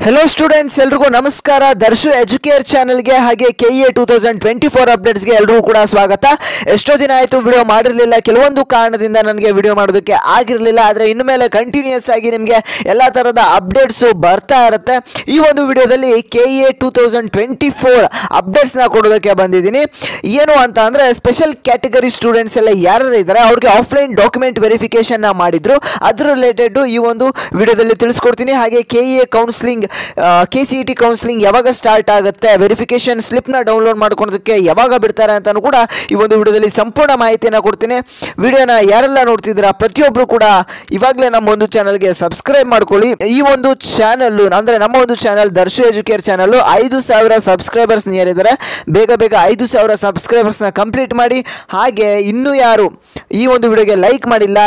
Hello students एल्रिಗೂ ನಮಸ್ಕಾರ Darshu Educare channel ಗೆ ಹಾಗೆ ಕೆಎ 2024 ಅಪ್ಡೇಟ್ಸ್ ಗೆ ಎಲ್ರಿಗೂ ಕೂಡ ಸ್ವಾಗತ। ಎಷ್ಟೋ ದಿನ ಆಯ್ತು ವಿಡಿಯೋ ಮಾಡಿರಲಿಲ್ಲ, ಕೆಲವೊಂದು ಕಾರಣದಿಂದ ನನಗೆ ವಿಡಿಯೋ ಮಾಡೋದಕ್ಕೆ ಆಗಿರಲಿಲ್ಲ, ಆದರೆ ಇನ್ನು ಮೇಲೆ ಕಂಟಿನ್ಯೂಸ್ ಆಗಿ ನಿಮಗೆ ಎಲ್ಲಾ ತರದ ಅಪ್ಡೇಟ್ಸ್ ಬರ್ತಾ ಇರುತ್ತೆ। ಈ ಒಂದು ವಿಡಿಯೋದಲ್ಲಿ ಕೆಎ 2024 ಅಪ್ಡೇಟ್ಸ್ ನ ಕೊಡೋದಕ್ಕೆ ಬಂದಿದ್ದೀನಿ। ಏನು ಅಂತ ಅಂದ್ರೆ ಸ್ಪೆಷಲ್ ಕ್ಯಾಟಗರಿ ಸ್ಟೂಡೆಂಟ್ಸ್ ಎಲ್ಲ ಯಾರು ಇದ್ದಾರೆ ಅವರಿಗೆ ಆಫ್ಲೈನ್ ಡಾಕ್ಯುಮೆಂಟ್ ವೆರಿಫಿಕೇಶನ್ ನ ಮಾಡಿದ್ರು, ಅದರ ರಿಲೇಟೆಡ್ ಈ ಒಂದು ವಿಡಿಯೋದಲ್ಲಿ ತಿಳಿಸ್ಕೊಡ್ತೀನಿ। ಹಾಗೆ ಕೆಎ ಕೌನ್ಸಿಲಿಂಗ್ KCET ಕೌನ್ಸಿಲಿಂಗ್ ಯಾವಾಗ ಸ್ಟಾರ್ಟ್ ಆಗುತ್ತೆ, ವೆರಿಫಿಕೇಶನ್ ಸ್ಲಿಪ್ ನ ಡೌನ್ಲೋಡ್ ಮಾಡ್ಕೊಳ್ಳೋದಕ್ಕೆ ಯಾವಾಗ ಬಿಡ್ತಾರೆ ಅಂತಾನೂ ಕೂಡ ಈ ಒಂದು ವಿಡಿಯೋದಲ್ಲಿ ಸಂಪೂರ್ಣ ಮಾಹಿತಿಯನ್ನು ಕೊಡ್ತೀನಿ। ವಿಡಿಯೋನ ಯಾರೆಲ್ಲ ನೋಡ್ತಿದ್ದೀರಾ ಪ್ರತಿಯೊಬ್ಬರು ಕೂಡ ಇವಾಗಲೇ ನಮ್ಮ ಒಂದು ಚಾನಲ್ಗೆ ಸಬ್ಸ್ಕ್ರೈಬ್ ಮಾಡ್ಕೊಳ್ಳಿ। ಈ ಒಂದು ಚಾನಲ್ ಅಂದ್ರೆ ನಮ್ಮ ಒಂದು channel Darshu Educare channel 5000 subscribers near ಇದ್ದಾರೆ, ಬೇಗ 5000 ಸಬ್ಸ್ಕ್ರೈಬರ್ಸ್ ನ ಕಂಪ್ಲೀಟ್ ಮಾಡಿ। ಹಾಗೆ ಇನ್ನೂ ಯಾರು ಈ ಒಂದು ವಿಡಿಯೋಗೆ ಲೈಕ್ ಮಾಡಿಲ್ಲ,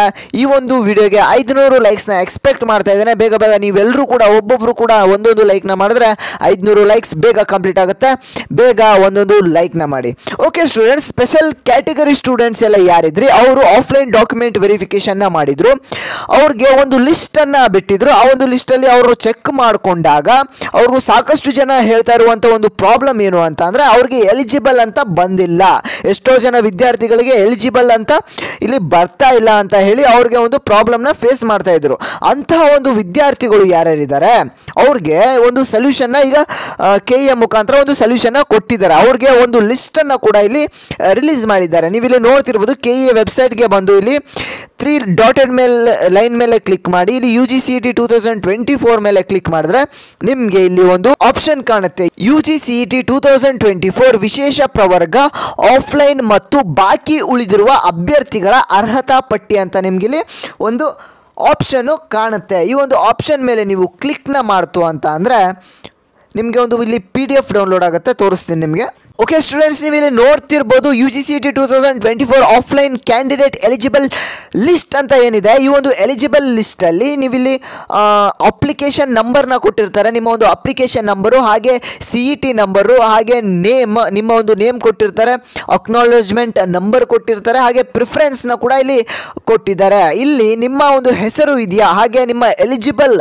ಈ ಒಂದು ವಿಡಿಯೋಗೆ 500 ಲೈಕ್ಸ್ ನ ಎಕ್ಸ್ಪೆಕ್ಟ್ ಮಾಡ್ತಾ ಇದ್ದೇನೆ। ಬೇಗ ನೀವೆಲ್ಲರೂ ಕೂಡ ಒಬ್ಬೊಬ್ರು ಕೂಡ ಒಂದೊಂದು ಲೈಕ್ ನ ಮಾಡಿದ್ರೆ 500 ಲೈಕ್ಸ್ ಬೇಗ ಕಂಪ್ಲೀಟ್ ಆಗುತ್ತೆ, ಬೇಗ ಒಂದೊಂದು ಲೈಕ್ ನ ಮಾಡಿ। Okay students, special category students ಎಲ್ಲ ಯಾರಿದ್ರಿ ಅವರು ಆಫ್ಲೈನ್ ಡಾಕ್ಯುಮೆಂಟ್ ವೆರಿಫಿಕೇಶನ್ ನ ಮಾಡಿದ್ರು, ಅವ್ರಿಗೆ ಒಂದು ಲಿಸ್ಟ್ ಅನ್ನ ಬಿಟ್ಟಿದ್ರು। ಆ ಒಂದು ಲಿಸ್ಟ್ ಅಲ್ಲಿ ಅವರು ಚೆಕ್ ಮಾಡಿಕೊಂಡಾಗ ಅವ್ರಿಗೂ ಸಾಕಷ್ಟು ಜನ ಹೇಳ್ತಾ ಇರುವಂತ ಒಂದು ಪ್ರಾಬ್ಲಮ್ ಏನು ಅಂತ ಅಂದ್ರೆ ಅವ್ರಿಗೆ ಎಲಿಜಿಬಲ್ ಅಂತ ಬಂದಿಲ್ಲ। ಎಷ್ಟೋ ಜನ ವಿದ್ಯಾರ್ಥಿಗಳಿಗೆ ಎಲಿಜಿಬಲ್ ಅಂತ ಇಲ್ಲಿ ಬರ್ತಾ ಇಲ್ಲ ಅಂತ ಹೇಳಿ ಅವ್ರಿಗೆ ಒಂದು ಪ್ರಾಬ್ಲಮ್ ನ ಫೇಸ್ ಮಾಡ್ತಾ ಇದ್ರು। ಅಂತಹ ಒಂದು ವಿದ್ಯಾರ್ಥಿಗಳು ಯಾರ್ಯಾರಿದ್ದಾರೆ ಅವ್ರಿಗೆ ಒಂದು ಸೊಲ್ಯೂಷನ್ ಈಗ ಕೆಎ ಮುಖಾಂತರ ಒಂದು ಸೊಲ್ಯೂಷನ್ ಕೊಟ್ಟಿದ್ದಾರೆ, ಅವ್ರಿಗೆ ಒಂದು ಲಿಸ್ಟ್ ಅನ್ನ ಕೂಡ ಇಲ್ಲಿ ರಿಲೀಸ್ ಮಾಡಿದ್ದಾರೆ। ನೀವು ಇಲ್ಲಿ ನೋಡ್ತಿರ್ಬೋದು, ಕೆಎ ವೆಬ್ಸೈಟ್ ಗೆ ಬಂದು ಇಲ್ಲಿ 3 ಡಾಟೆಡ್ ಲೈನ್ ಮೇಲೆ ಕ್ಲಿಕ್ ಮಾಡಿ ಇಲ್ಲಿ UGCET 2024 ಮೇಲೆ ಕ್ಲಿಕ್ ಮಾಡಿದ್ರೆ ನಿಮ್ಗೆ ಇಲ್ಲಿ ಒಂದು ಆಪ್ಷನ್ ಕಾಣುತ್ತೆ, UGCET 2024 ವಿಶೇಷ ಪ್ರವರ್ಗ ಆಫ್ಲೈನ್ ಮತ್ತು ಬಾಕಿ ಉಳಿದಿರುವ ಅಭ್ಯರ್ಥಿಗಳ ಅರ್ಹತಾ ಪಟ್ಟಿ ಅಂತ ನಿಮ್ಗೆ ಇಲ್ಲಿ ಒಂದು ಆಪ್ಷನ್ ಕಾಣುತ್ತೆ। ಈ ಒಂದು ಆಪ್ಷನ್ ಮೇಲೆ ನೀವು ಕ್ಲಿಕ್ ನ ಮಾಡ್ತು ಅಂತ ಅಂದ್ರೆ ನಿಮಗೆ ಒಂದು ಇಲ್ಲಿ PDF ಡೌನ್ಲೋಡ್ ಆಗುತ್ತೆ, ತೋರಿಸ್ತೀನಿ ನಿಮಗೆ। ಓಕೆ ಸ್ಟೂಡೆಂಟ್ಸ್, ನೀವು ಇಲ್ಲಿ ನೋಡ್ತಿರ್ಬೋದು UGCET 2024 offline candidate eligible list ಅಂತ ಏನಿದೆ, ಈ ಒಂದು ಎಲಿಜಿಬಲ್ ಲಿಸ್ಟ್ ಅಲ್ಲಿ ನೀವು ಇಲ್ಲಿ ಅಪ್ಲಿಕೇಶನ್ ನಂಬರ್ ನ ಕೊಟ್ಟಿರ್ತಾರೆ, ನಿಮ್ಮ ಒಂದು ಅಪ್ಲಿಕೇಶನ್ ನಂಬರು, ಹಾಗೆ CET ನಂಬರು, ಹಾಗೆ ನೇಮ್, ನಿಮ್ಮ ಒಂದು ನೇಮ್ ಕೊಟ್ಟಿರ್ತಾರೆ, ಅಕ್ನಾಲೇಜ್ಮೆಂಟ್ ನಂಬರ್ ಕೊಟ್ಟಿರ್ತಾರೆ, ಹಾಗೆ ಪ್ರಿಫರೆನ್ಸ್ ನ ಕೂಡ ಇಲ್ಲಿ ಕೊಟ್ಟಿದ್ದಾರೆ। ಇಲ್ಲಿ ನಿಮ್ಮ ಒಂದು ಹೆಸರು ಇದೆಯಾ, ಹಾಗೆ ನಿಮ್ಮ ಎಲಿಜಿಬಲ್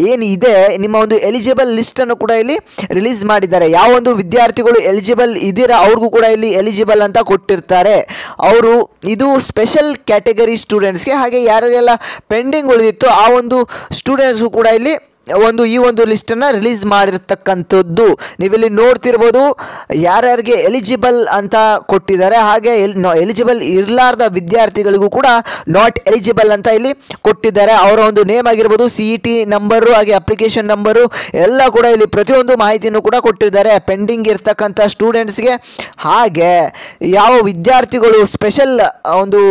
ಏನಿದೆ, ನಿಮ್ಮ ಒಂದು ಎಲಿಜಿಬಲ್ ಲಿಸ್ಟ್ ಅನ್ನು ಕೂಡ ಇಲ್ಲಿ ರಿಲೀಸ್ ಮಾಡಿದ್ದಾರೆ। ಯಾವ ಒಂದು ವಿದ್ಯಾರ್ಥಿಗಳು ಎಲಿಜಿಬಲ್ ಇದೀರಾ ಅವ್ರಿಗೂ ಕೂಡ ಇಲ್ಲಿ ಎಲಿಜಿಬಲ್ ಅಂತ ಕೊಟ್ಟಿರ್ತಾರೆ ಅವರು। ಇದು ಸ್ಪೆಷಲ್ ಕ್ಯಾಟಗರಿ ಸ್ಟೂಡೆಂಟ್ಸ್ಗೆ, ಹಾಗೆ ಯಾರಿಗೆಲ್ಲ ಪೆಂಡಿಂಗ್ ಉಳಿದಿತ್ತು ಆ ಒಂದು ಸ್ಟೂಡೆಂಟ್ಸ್ಗೂ ಕೂಡ ಇಲ್ಲಿ ಈ ಒಂದು ಲಿಸ್ಟ್ ಅನ್ನ ರಿಲೀಸ್ ಮಾಡಿರ್ತಕ್ಕಂಥದ್ದು ನೀವಿಲ್ಲಿ ನೋಡ್ತಿರ್ಬೋದು। ಯಾರ್ಯಾರಿಗೆ ಎಲಿಜಿಬಲ್ ಅಂತ ಕೊಟ್ಟಿದ್ದಾರೆ, ಹಾಗೆ ಎಲಿಜಿಬಲ್ ಇರಲಾರ್ದ ವಿದ್ಯಾರ್ಥಿಗಳಿಗೂ ಕೂಡ ನಾಟ್ ಎಲಿಜಿಬಲ್ ಅಂತ ಇಲ್ಲಿ ಕೊಟ್ಟಿದ್ದಾರೆ। ಅವರ ಒಂದು ನೇಮ್ ಆಗಿರ್ಬೋದು, CET ನಂಬರು, ಹಾಗೆ ಅಪ್ಲಿಕೇಶನ್ ನಂಬರು ಎಲ್ಲ ಕೂಡ ಇಲ್ಲಿ ಪ್ರತಿಯೊಂದು ಮಾಹಿತಿಯನ್ನು ಕೂಡ ಕೊಟ್ಟಿದ್ದಾರೆ ಪೆಂಡಿಂಗ್ ಇರ್ತಕ್ಕಂಥ ಸ್ಟೂಡೆಂಟ್ಸ್ಗೆ। ಹಾಗೆ ಯಾವ ವಿದ್ಯಾರ್ಥಿಗಳು ಸ್ಪೆಷಲ್ ಒಂದು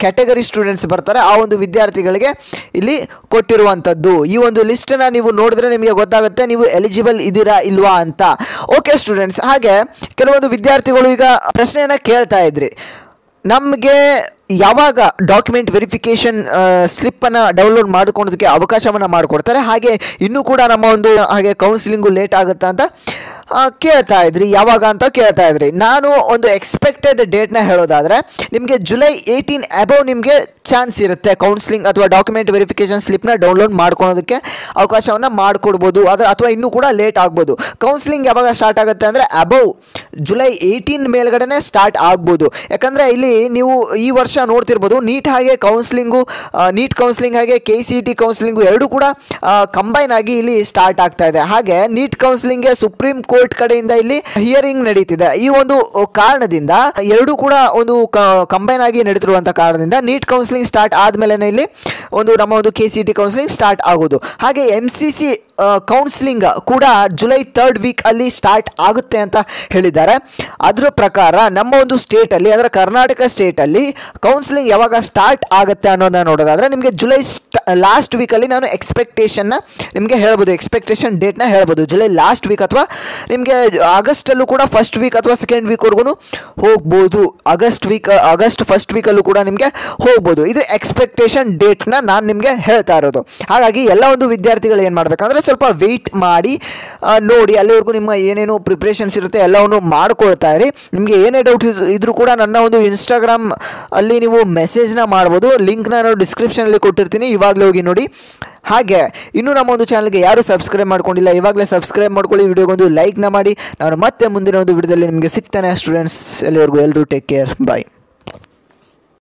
ಕ್ಯಾಟಗರಿ ಸ್ಟೂಡೆಂಟ್ಸ್ ಬರ್ತಾರೆ ಆ ಒಂದು ವಿದ್ಯಾರ್ಥಿಗಳಿಗೆ ಇಲ್ಲಿ ಕೊಟ್ಟಿರುವಂಥದ್ದು। ಈ ಒಂದು ಲಿಸ್ಟ್ ನ ನೀವು ನೋಡಿದ್ರೆ ನಿಮಗೆ ಗೊತ್ತಾಗುತ್ತೆ ನೀವು ಎಲಿಜಿಬಲ್ ಇದೀರಾ ಇಲ್ವಾ ಅಂತ। ಓಕೆ ಸ್ಟೂಡೆಂಟ್ಸ್, ಹಾಗೆ ಕೆಲವೊಂದು ವಿದ್ಯಾರ್ಥಿಗಳು ಈಗ ಪ್ರಶ್ನೆಯನ್ನ ಕೇಳ್ತಾ ಇದ್ರಿ, ನಮಗೆ ಯಾವಾಗ ಡಾಕ್ಯುಮೆಂಟ್ ವೆರಿಫಿಕೇಶನ್ ಸ್ಲಿಪ್ ಅನ್ನ ಡೌನ್ಲೋಡ್ ಮಾಡ್ಕೊಳ್ಳೋದಕ್ಕೆ ಅವಕಾಶವನ್ನ ಮಾಡಿಕೊಡ್ತಾರೆ, ಹಾಗೆ ಇನ್ನೂ ಕೂಡ ನಮ್ಮ ಒಂದು ಹಾಗೆ ಕೌನ್ಸಿಲಿಂಗು ಲೇಟ್ ಆಗುತ್ತಾ ಅಂತ ಕೇಳ್ತಾ ಇದ್ರಿ, ಯಾವಾಗ ಅಂತ ಕೇಳ್ತಾ ಇದ್ರಿ। ನಾನು ಒಂದು ಎಕ್ಸ್ಪೆಕ್ಟೆಡ್ ಡೇಟ್ನ ಹೇಳೋದಾದ್ರೆ ನಿಮಗೆ ಜುಲೈ 18 ಅಬೌವ್ ನಿಮಗೆ ಚಾನ್ಸ್ ಇರುತ್ತೆ ಕೌನ್ಸಿಲಿಂಗ್ ಅಥವಾ ಡಾಕ್ಯುಮೆಂಟ್ ವೆರಿಫಿಕೇಶನ್ ಸ್ಲಿಪ್ನ ಡೌನ್ಲೋಡ್ ಮಾಡ್ಕೊಳ್ಳೋದಕ್ಕೆ ಅವಕಾಶವನ್ನು ಮಾಡಿಕೊಡ್ಬೋದು, ಅಥವಾ ಇನ್ನೂ ಕೂಡ ಲೇಟ್ ಆಗ್ಬೋದು। ಕೌನ್ಸಿಲಿಂಗ್ ಯಾವಾಗ ಸ್ಟಾರ್ಟ್ ಆಗುತ್ತೆ ಅಂದರೆ ಅಬೌವ್ ಜುಲೈ 18 ಮೇಲ್ಗಡೆ ಸ್ಟಾರ್ಟ್ ಆಗ್ಬೋದು, ಯಾಕಂದರೆ ಇಲ್ಲಿ ನೀವು ಈ ವರ್ಷ ನೋಡ್ತಿರ್ಬೋದು ನೀಟ್ ಹಾಗೆ ಕೌನ್ಸಿಲಿಂಗು, ನೀಟ್ ಕೌನ್ಸಿಲಿಂಗ್ ಹಾಗೆ KCET ಕೌನ್ಸಿಲಿಂಗು ಎರಡೂ ಕೂಡ ಕಂಬೈನ್ ಆಗಿ ಇಲ್ಲಿ ಸ್ಟಾರ್ಟ್ ಆಗ್ತಾ ಇದೆ। ಹಾಗೆ ನೀಟ್ ಕೌನ್ಸಿಲಿಂಗ್ಗೆ ಸುಪ್ರೀಂ ಕೋರ್ಟ್ ಕಡೆಯಿಂದ ಇಲ್ಲಿ ಹಿಯರಿಂಗ್ ನಡೀತಿದೆ, ಈ ಒಂದು ಕಾರಣದಿಂದ ಎರಡೂ ಕೂಡ ಒಂದು ಕಂಬೈನ್ ಆಗಿ ನಡೀತಿರುವಂತಹ ಕಾರಣದಿಂದ ನೀಟ್ ಕೌನ್ಸಿಲಿಂಗ್ ಸ್ಟಾರ್ಟ್ ಆದ್ಮೇಲೆ ಇಲ್ಲಿ ಒಂದು ನಮ್ಮ ಒಂದು KCET ಕೌನ್ಸಿಲಿಂಗ್ ಸ್ಟಾರ್ಟ್ ಆಗೋದು। ಹಾಗೆ MCC ಕೌನ್ಸಿಲಿಂಗ್ ಕೂಡ ಜುಲೈ 3rd ವೀಕ್ ಅಲ್ಲಿ ಸ್ಟಾರ್ಟ್ ಆಗುತ್ತೆ ಅಂತ ಹೇಳಿದ್ದಾರೆ। ಅದರ ಪ್ರಕಾರ ನಮ್ಮ ಒಂದು ಸ್ಟೇಟ್ ಅಲ್ಲಿ ಅಂದ್ರೆ ಕರ್ನಾಟಕ ಸ್ಟೇಟ್ ಅಲ್ಲಿ ಕೌನ್ಸಿಲಿಂಗ್ ಯಾವಾಗ ಸ್ಟಾರ್ಟ್ ಆಗುತ್ತೆ ಅನ್ನೋದನ್ನ ನೋಡೋದಾದ್ರೆ ನಿಮಗೆ ಜುಲೈ ಲಾಸ್ಟ್ ವೀಕ್ ಅಲ್ಲಿ ನಾನು ಎಕ್ಸ್ಪೆಕ್ಟೇಷನ್ ನಿಮಗೆ ಹೇಳ್ಬೋದು, ಎಕ್ಸ್ಪೆಕ್ಟೇಷನ್ ಡೇಟ್ ನ ಹೇಳ್ಬೋದು, ಜುಲೈ ಲಾಸ್ಟ್ ವೀಕ್ ಅಥವಾ ನಿಮಗೆ ಆಗಸ್ಟಲ್ಲೂ ಕೂಡ ಫಸ್ಟ್ ವೀಕ್ ಅಥವಾ ಸೆಕೆಂಡ್ ವೀಕ್ವರೆಗೂ ಹೋಗ್ಬೋದು. ಆಗಸ್ಟ್ ಫಸ್ಟ್ ವೀಕಲ್ಲೂ ಕೂಡ ನಿಮಗೆ ಹೋಗ್ಬೋದು. ಇದು ಎಕ್ಸ್ಪೆಕ್ಟೇಷನ್ ಡೇಟ್ನ ನಾನು ನಿಮಗೆ ಹೇಳ್ತಾ ಇರೋದು. ಹಾಗಾಗಿ ಎಲ್ಲ ಒಂದು ವಿದ್ಯಾರ್ಥಿಗಳು ಏನು ಮಾಡಬೇಕಂದ್ರೆ ಸ್ವಲ್ಪ ವೆಯ್ಟ್ ಮಾಡಿ ನೋಡಿ, ಅಲ್ಲಿವರೆಗೂ ನಿಮ್ಮ ಏನೇನು ಪ್ರಿಪ್ರೇಷನ್ಸ್ ಇರುತ್ತೆ ಎಲ್ಲವನ್ನು ಮಾಡ್ಕೊಳ್ತಾ ಇರಿ. ನಿಮಗೆ ಏನೇ ಡೌಟ್ಸ್ ಇದ್ರೂ ಕೂಡ ನನ್ನ ಒಂದು ಇನ್ಸ್ಟಾಗ್ರಾಮ್ ಅಲ್ಲಿ ನೀವು ಮೆಸೇಜ್ನ ಮಾಡ್ಬೋದು. ಲಿಂಕ್ನ ನಾನು ಡಿಸ್ಕ್ರಿಪ್ಷನಲ್ಲಿ ಕೊಟ್ಟಿರ್ತೀನಿ, ಇವಾಗಲೇ ಹೋಗಿ ನೋಡಿ. ಹಾಗೆ ಇನ್ನೂ ನಮ್ಮ ಒಂದು ಚಾನಲ್ಗೆ ಯಾರು ಸಬ್ಸ್ಕ್ರೈಬ್ ಮಾಡ್ಕೊಂಡಿಲ್ಲ ಇವಾಗಲೇ ಸಬ್ಸ್ಕ್ರೈಬ್ ಮಾಡ್ಕೊಳ್ಳಿ, ವಿಡಿಯೋಗೊಂದು ಲೈಕ್ನ ಮಾಡಿ. ನಾನು ಮತ್ತೆ ಮುಂದಿನ ಒಂದು ವಿಡಿಯೋದಲ್ಲಿ ನಿಮಗೆ ಸಿಗ್ತಾನೆ ಸ್ಟೂಡೆಂಟ್ಸ್. ಎಲ್ಲರಿಗೂ ಟೇಕ್ ಕೇರ್, ಬಾಯ್.